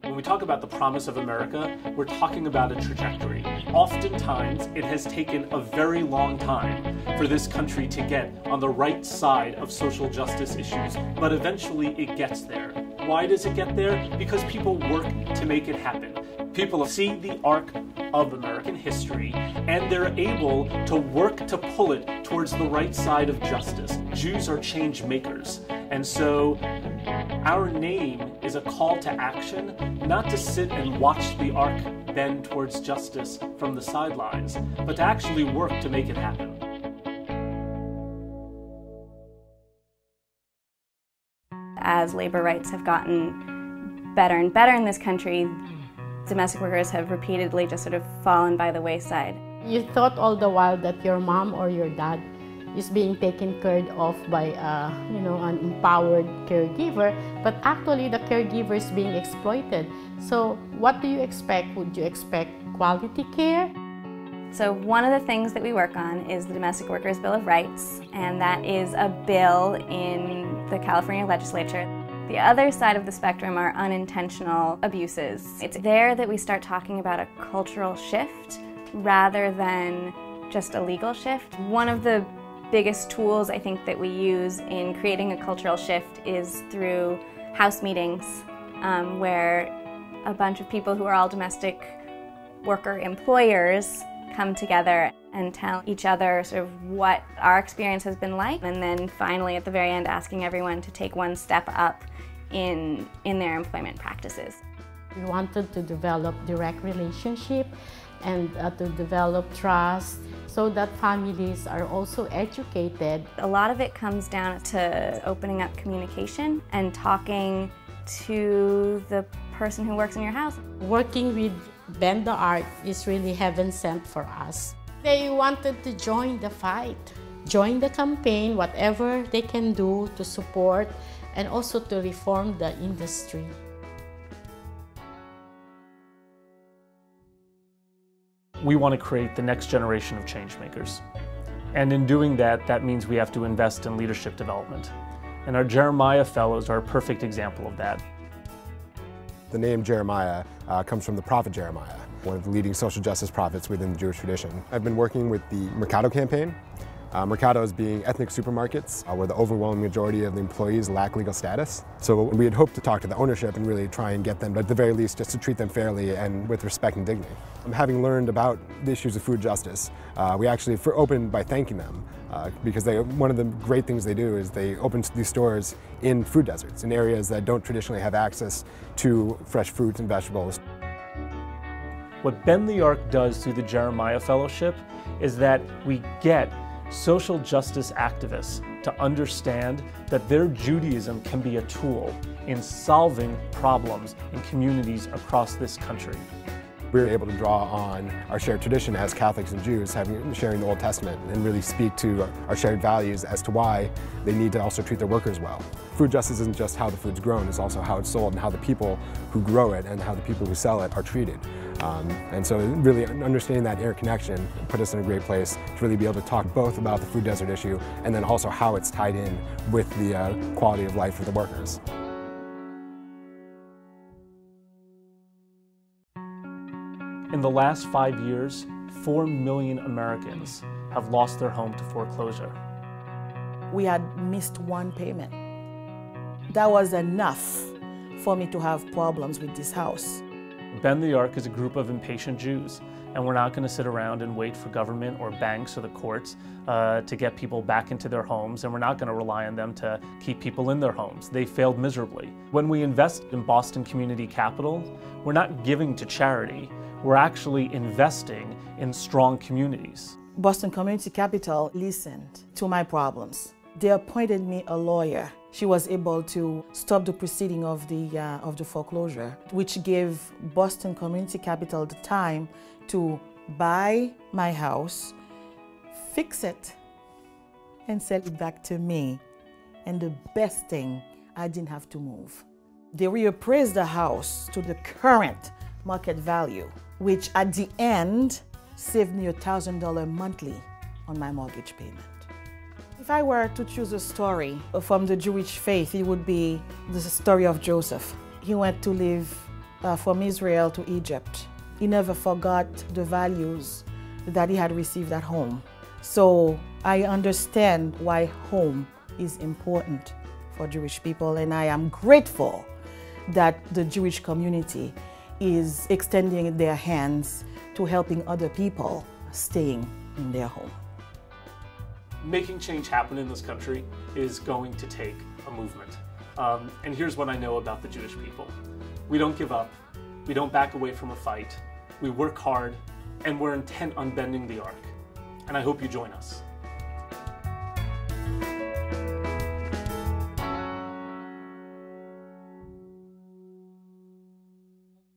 When we talk about the promise of America, we're talking about a trajectory. Oftentimes, it has taken a very long time for this country to get on the right side of social justice issues, but eventually it gets there. Why does it get there? Because people work to make it happen. People see the arc of American history, and they're able to work to pull it towards the right side of justice. Jews are change makers, and so our name is a call to action, not to sit and watch the arc bend towards justice from the sidelines, but to actually work to make it happen. As labor rights have gotten better and better in this country, domestic workers have repeatedly just sort of fallen by the wayside. You thought all the while that your mom or your dad is being taken care of by an empowered caregiver, but actually the caregiver is being exploited. So what do you expect? Would you expect quality care? So one of the things that we work on is the Domestic Workers Bill of Rights, and that is a bill in the California legislature. The other side of the spectrum are unintentional abuses. It's there that we start talking about a cultural shift rather than just a legal shift. One of the biggest tools I think that we use in creating a cultural shift is through house meetings, where a bunch of people who are all domestic worker employers come together and tell each other sort of what our experience has been like, and then finally at the very end asking everyone to take one step up in their employment practices. We wanted to develop direct relationship and to develop trust so that families are also educated. A lot of it comes down to opening up communication and talking to the person who works in your house. Working with Bend the Arc is really heaven sent for us. They wanted to join the fight, join the campaign, whatever they can do to support and also to reform the industry. We want to create the next generation of change makers. And in doing that, that means we have to invest in leadership development. And our Jeremiah Fellows are a perfect example of that. The name Jeremiah comes from the prophet Jeremiah, one of the leading social justice prophets within the Jewish tradition. I've been working with the Mercado campaign. Mercados being ethnic supermarkets where the overwhelming majority of the employees lack legal status. So we had hoped to talk to the ownership and really try and get them, at the very least, just to treat them fairly and with respect and dignity. Having learned about the issues of food justice, we actually opened by thanking them because one of the great things they do is they open these stores in food deserts, in areas that don't traditionally have access to fresh fruits and vegetables. What Bend the Arc does through the Jeremiah Fellowship is that we get social justice activists to understand that their Judaism can be a tool in solving problems in communities across this country. We were able to draw on our shared tradition as Catholics and Jews, sharing the Old Testament, and really speak to our shared values as to why they need to also treat their workers well. Food justice isn't just how the food's grown, it's also how it's sold and how the people who grow it and how the people who sell it are treated. And so really understanding that interconnection put us in a great place to really be able to talk both about the food desert issue and then also how it's tied in with the quality of life for the workers. In the last 5 years, 4 million Americans have lost their home to foreclosure. We had missed one payment. That was enough for me to have problems with this house. Bend the Arc is a group of impatient Jews, and we're not going to sit around and wait for government or banks or the courts to get people back into their homes, and we're not going to rely on them to keep people in their homes. They failed miserably. When we invest in Boston Community Capital, we're not giving to charity, we're actually investing in strong communities. Boston Community Capital listened to my problems. They appointed me a lawyer. She was able to stop the proceeding of the foreclosure, which gave Boston Community Capital the time to buy my house, fix it, and sell it back to me. And the best thing, I didn't have to move. They reappraised the house to the current market value, which at the end saved me $1,000 monthly on my mortgage payment. If I were to choose a story from the Jewish faith, it would be the story of Joseph. He went to live from Israel to Egypt. He never forgot the values that he had received at home. So I understand why home is important for Jewish people, and I am grateful that the Jewish community is extending their hands to helping other people staying in their home. Making change happen in this country is going to take a movement. And here's what I know about the Jewish people. We don't give up, we don't back away from a fight, we work hard, and we're intent on bending the arc. And I hope you join us.